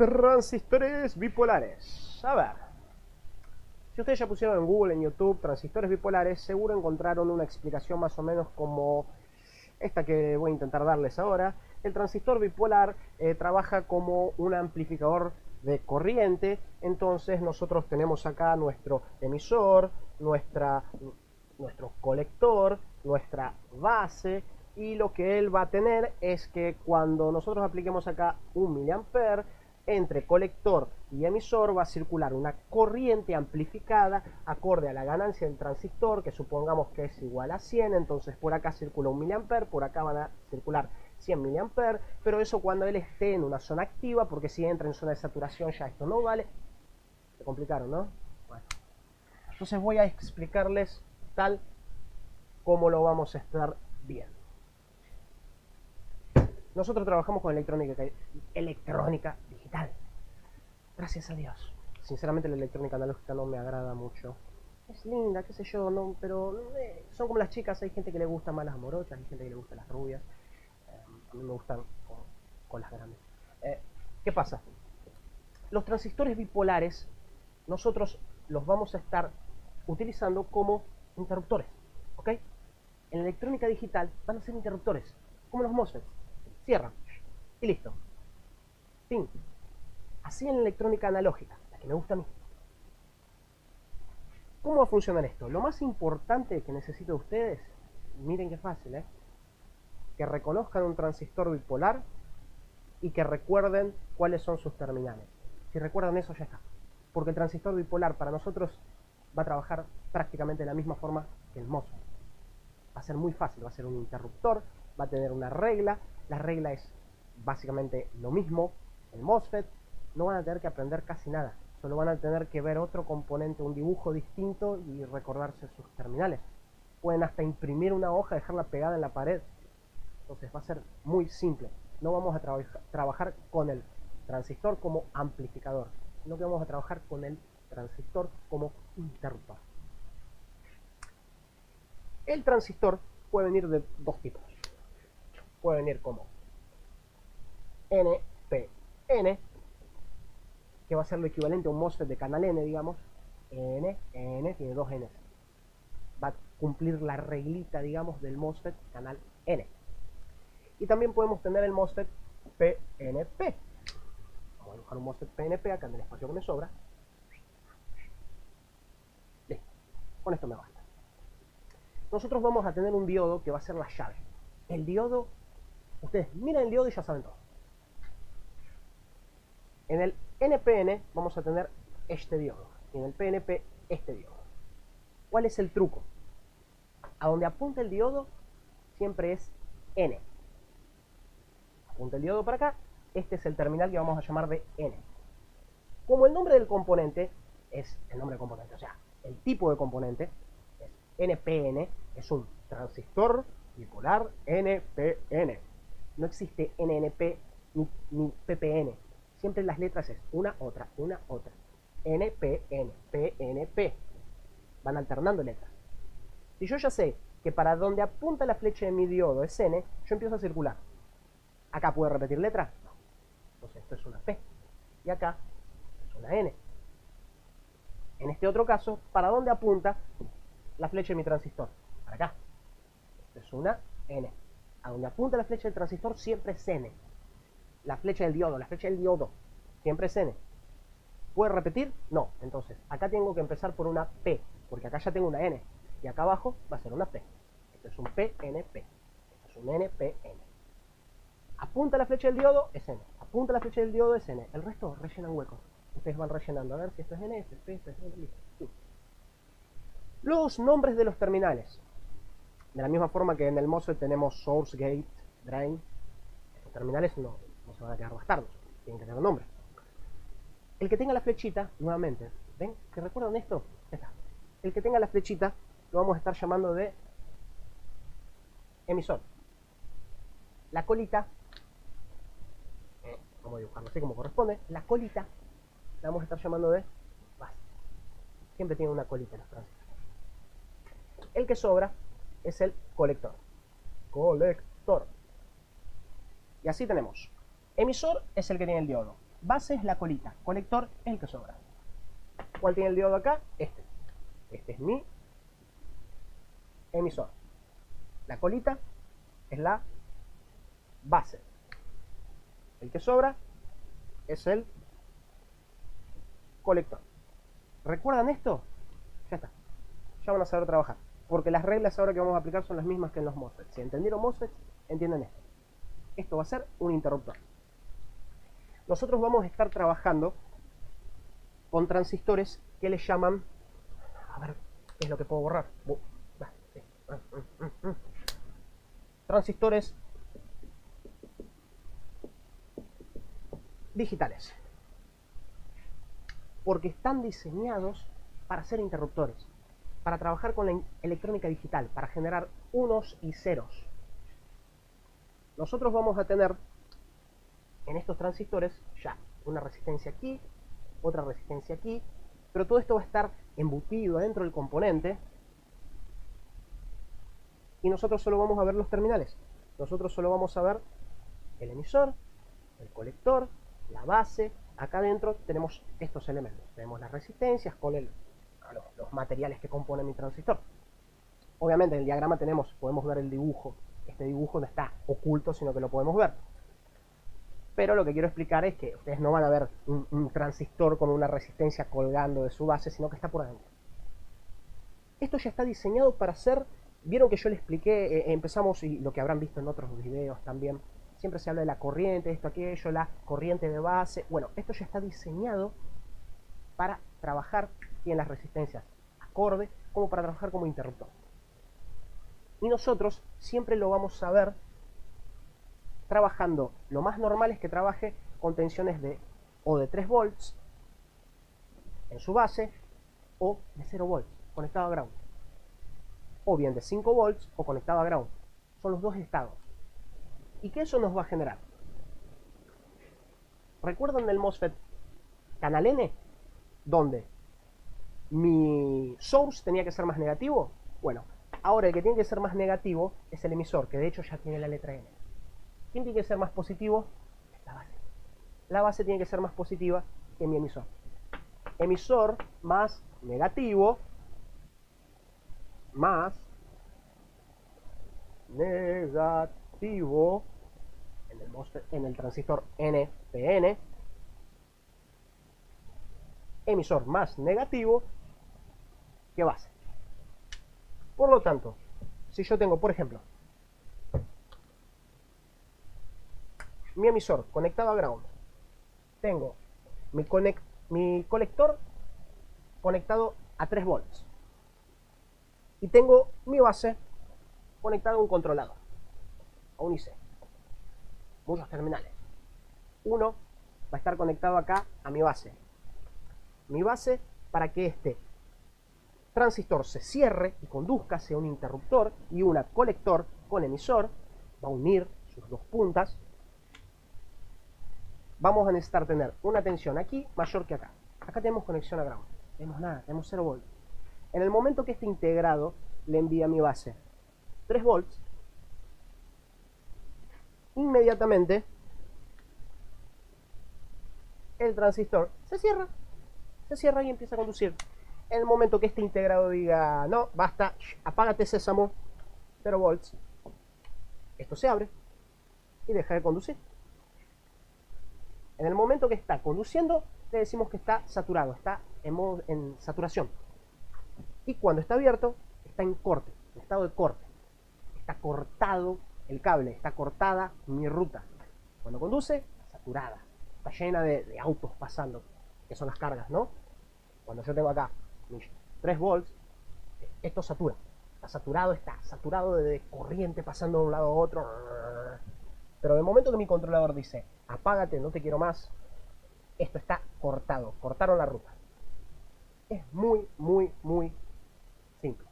Transistores bipolares. A ver, si ustedes ya pusieron en Google, en YouTube, transistores bipolares, seguro encontraron una explicación más o menos como esta que voy a intentar darles ahora. El transistor bipolar trabaja como un amplificador de corriente. Entonces nosotros tenemos acá nuestro emisor, nuestro colector, nuestra base, y lo que él va a tener es que cuando nosotros apliquemos acá 1 mA, entre colector y emisor va a circular una corriente amplificada acorde a la ganancia del transistor, que supongamos que es igual a 100. Entonces por acá circula 1 mA, por acá van a circular 100 mA, pero eso cuando él esté en una zona activa, porque si entra en zona de saturación ya esto no vale. Se complicaron, ¿no? Bueno, entonces voy a explicarles tal como lo vamos a estar viendo. Nosotros trabajamos con electrónica digital. Gracias a Dios. Sinceramente la electrónica analógica no me agrada mucho. Es linda, qué sé yo, no, pero son como las chicas. Hay gente que le gusta más las morochas, hay gente que le gusta las rubias. A mí me gustan con las grandes. ¿Qué pasa? Los transistores bipolares nosotros los vamos a estar utilizando como interruptores, ¿ok? En electrónica digital van a ser interruptores, como los MOSFETs. Cierran y listo. Fin. Así en electrónica analógica, la que me gusta a mí. ¿Cómo va a funcionar esto? Lo más importante que necesito de ustedes, miren qué fácil, que reconozcan un transistor bipolar y que recuerden cuáles son sus terminales. Si recuerdan eso, ya está. Porque el transistor bipolar para nosotros va a trabajar prácticamente de la misma forma que el MOSFET. Va a ser muy fácil, va a ser un interruptor, va a tener una regla. La regla es básicamente lo mismo. El MOSFET no van a tener que aprender casi nada, solo van a tener que ver otro componente, un dibujo distinto y recordarse sus terminales. Pueden hasta imprimir una hoja, dejarla pegada en la pared. Entonces va a ser muy simple. No vamos a trabajar con el transistor como amplificador, sino que vamos a trabajar con el transistor como interruptor. El transistor puede venir de dos tipos. Puede venir como NPN, que va a ser lo equivalente a un MOSFET de canal N, digamos. N tiene dos Ns. Va a cumplir la reglita, digamos, del MOSFET canal N. Y también podemos tener el MOSFET PNP. Vamos a dibujar un MOSFET PNP acá en el espacio que me sobra. Listo. Con esto me basta. Nosotros vamos a tener un diodo que va a ser la llave. El diodo, ustedes miran el diodo y ya saben todo. En el NPN vamos a tener este diodo y en el PNP este diodo. ¿Cuál es el truco? A donde apunta el diodo siempre es N. Apunta el diodo para acá, este es el terminal que vamos a llamar de N. Como el nombre del componente es el nombre del componente, o sea, el tipo de componente es NPN, es un transistor bipolar NPN. No existe NNP ni PPN. Siempre las letras es una, otra, NPN, PNP. Van alternando letras. Si yo ya sé que para donde apunta la flecha de mi diodo es N, yo empiezo a circular. ¿Acá puedo repetir letras? No. Entonces esto es una P. Y acá es una N. En este otro caso, ¿para dónde apunta la flecha de mi transistor? Para acá. Esto es una N. A donde apunta la flecha del transistor siempre es N. La flecha del diodo, siempre es N. ¿Puede repetir? No. Entonces, acá tengo que empezar por una P, porque acá ya tengo una N. Y acá abajo va a ser una P. Esto es un PNP. Esto es un NPN. Apunta la flecha del diodo, es N. Apunta la flecha del diodo, es N. El resto rellenan huecos. Ustedes van rellenando. A ver si esto es N, esto es P, esto es N, listo. Sí. Los nombres de los terminales. De la misma forma que en el MOSFET tenemos source, gate, drain. Estos terminales no se van a quedar bastardos. Tienen que tener nombre. El que tenga la flechita, nuevamente, ¿ven? ¿Que recuerdan esto? Ya está. El que tenga la flechita lo vamos a estar llamando de emisor. La colita, vamos a dibujarlo así como corresponde, la colita la vamos a estar llamando de base. Siempre tiene una colita en los transistores. El que sobra es el colector. Colector. Y así tenemos. Emisor es el que tiene el diodo. Base es la colita, colector es el que sobra. ¿Cuál tiene el diodo acá? Este. Este es mi emisor. La colita es la base. El que sobra es el colector. ¿Recuerdan esto? Ya está. Ya van a saber trabajar. Porque las reglas ahora que vamos a aplicar son las mismas que en los MOSFETs. Si entendieron MOSFETs, entienden esto. Esto va a ser un interruptor. Nosotros vamos a estar trabajando con transistores que le llaman... A ver, ¿qué es lo que puedo borrar? Sí. Transistores digitales. Porque están diseñados para ser interruptores, para trabajar con la electrónica digital, para generar unos y ceros. Nosotros vamos a tener en estos transistores ya una resistencia aquí, otra resistencia aquí, pero todo esto va a estar embutido dentro del componente y nosotros solo vamos a ver los terminales. Nosotros solo vamos a ver el emisor, el colector, la base. Acá adentro tenemos estos elementos. Tenemos las resistencias con los materiales que componen mi transistor. Obviamente en el diagrama podemos ver el dibujo. Este dibujo no está oculto, sino que lo podemos ver. Pero lo que quiero explicar es que ustedes no van a ver un transistor con una resistencia colgando de su base, sino que está por adentro. Esto ya está diseñado para ser... Vieron que yo les expliqué, empezamos, y lo que habrán visto en otros videos también, siempre se habla de la corriente, esto, aquello, la corriente de base. Bueno, esto ya está diseñado para trabajar, tiene las resistencias acorde, como para trabajar como interruptor. Y nosotros siempre lo vamos a ver trabajando. Lo más normal es que trabaje con tensiones de 3 volts en su base, o de 0 volts conectado a ground, o bien de 5 volts o conectado a ground. Son los dos estados. ¿Y qué eso nos va a generar? ¿Recuerdan del MOSFET canal N? Donde mi source tenía que ser más negativo. Bueno, ahora el que tiene que ser más negativo es el emisor, que de hecho ya tiene la letra N. ¿Quién tiene que ser más positivo? La base. La base tiene que ser más positiva que mi emisor. Emisor más negativo en el transistor NPN, emisor más negativo que base. Por lo tanto, si yo tengo, por ejemplo, mi emisor conectado a ground, tengo mi colector conectado a 3 volts y tengo mi base conectado a un controlador, a un IC, muchos terminales. Uno va a estar conectado acá a mi base. Mi base, para que este transistor se cierre y conduzca, sea un interruptor, y una colector con emisor, va a unir sus dos puntas. Vamos a necesitar tener una tensión aquí mayor que acá. Acá tenemos conexión a ground. Tenemos nada, tenemos 0 volts. En el momento que este integrado le envía a mi base 3 volts, inmediatamente el transistor se cierra y empieza a conducir. En el momento que este integrado diga, no, basta, apágate sésamo, 0 volts, esto se abre y deja de conducir. En el momento que está conduciendo, le decimos que está saturado, está en saturación. Y cuando está abierto, está en corte, en estado de corte. Está cortado el cable, está cortada mi ruta. Cuando conduce, está saturada, está llena de autos pasando, que son las cargas, ¿no? Cuando yo tengo acá mis 3 volts, esto satura. Está saturado de corriente pasando de un lado a otro. Pero de momento que mi controlador dice, apágate, no te quiero más, esto está cortado, cortaron la ruta. Es muy, muy, muy simple.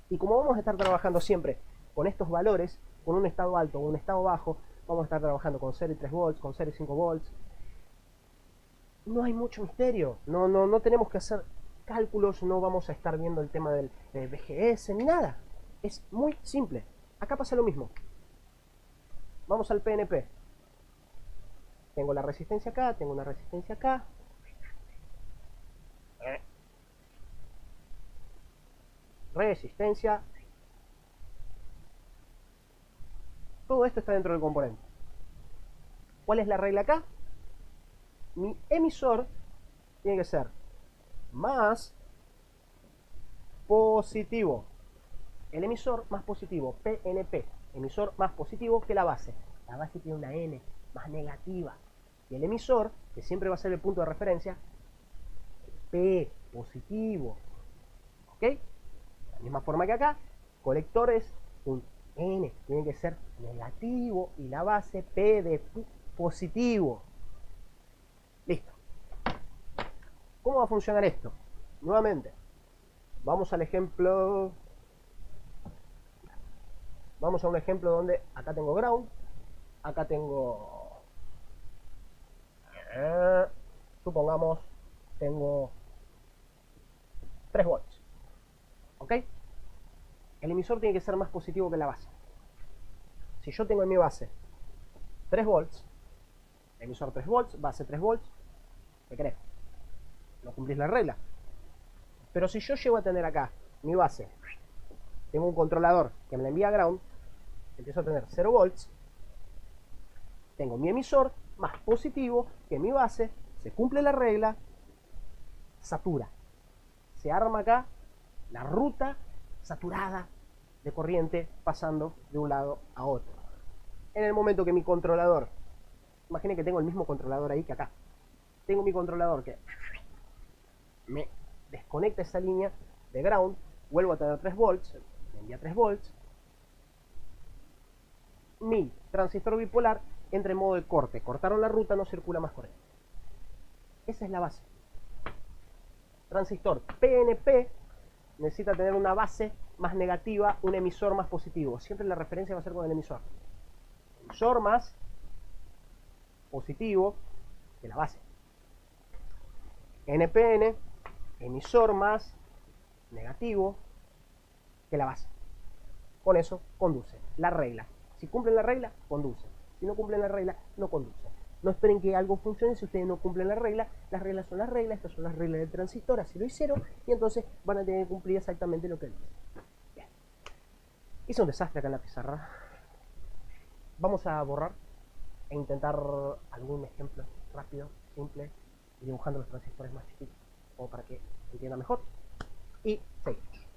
Y como vamos a estar trabajando siempre con estos valores, con un estado alto o un estado bajo, vamos a estar trabajando con 0 y 3 volts, con 0 y 5 volts. No hay mucho misterio, no tenemos que hacer cálculos, no vamos a estar viendo el tema del VGS ni nada. Es muy simple. Acá pasa lo mismo. Vamos al PNP. Tengo la resistencia acá, tengo una resistencia acá. Resistencia. Todo esto está dentro del componente. ¿Cuál es la regla acá? Mi emisor tiene que ser más positivo. El emisor más positivo, PNP. Emisor más positivo que la base. La base tiene una N más negativa. Y el emisor, que siempre va a ser el punto de referencia, P positivo. ¿Ok? De la misma forma que acá, colectores, un N tiene que ser negativo y la base P de positivo. Listo. ¿Cómo va a funcionar esto? Nuevamente, vamos al ejemplo. Vamos a un ejemplo donde acá tengo ground, acá tengo, supongamos, tengo 3 volts. ¿Ok? El emisor tiene que ser más positivo que la base. Si yo tengo en mi base 3 volts, emisor 3 volts, base 3 volts, ¿qué crees? No cumplís la regla. Pero si yo llego a tener acá mi base, tengo un controlador que me la envía a ground, empiezo a tener 0 volts, tengo mi emisor más positivo que mi base, se cumple la regla, satura. Se arma acá la ruta saturada de corriente pasando de un lado a otro. En el momento que mi controlador, imaginen que tengo el mismo controlador ahí que acá, tengo mi controlador que me desconecta esa línea de ground, vuelvo a tener 3 volts, me envía 3 volts, mi transistor bipolar entra en modo de corte, cortaron la ruta, no circula más corriente. Esa es la base. Transistor PNP necesita tener una base más negativa, un emisor más positivo. Siempre la referencia va a ser con el emisor. Emisor más positivo que la base. NPN, emisor más negativo que la base. Con eso conduce. La regla. Si cumplen la regla, conduce. Si no cumplen la regla, no conduce. No esperen que algo funcione si ustedes no cumplen la regla. Las reglas son las reglas, estas son las reglas del transistor, así lo hicieron, y entonces van a tener que cumplir exactamente lo que dice. Bien. Hice un desastre acá en la pizarra. Vamos a borrar e intentar algún ejemplo rápido, simple, y dibujando los transistores más chiquitos, como para que entienda mejor. Y seguimos.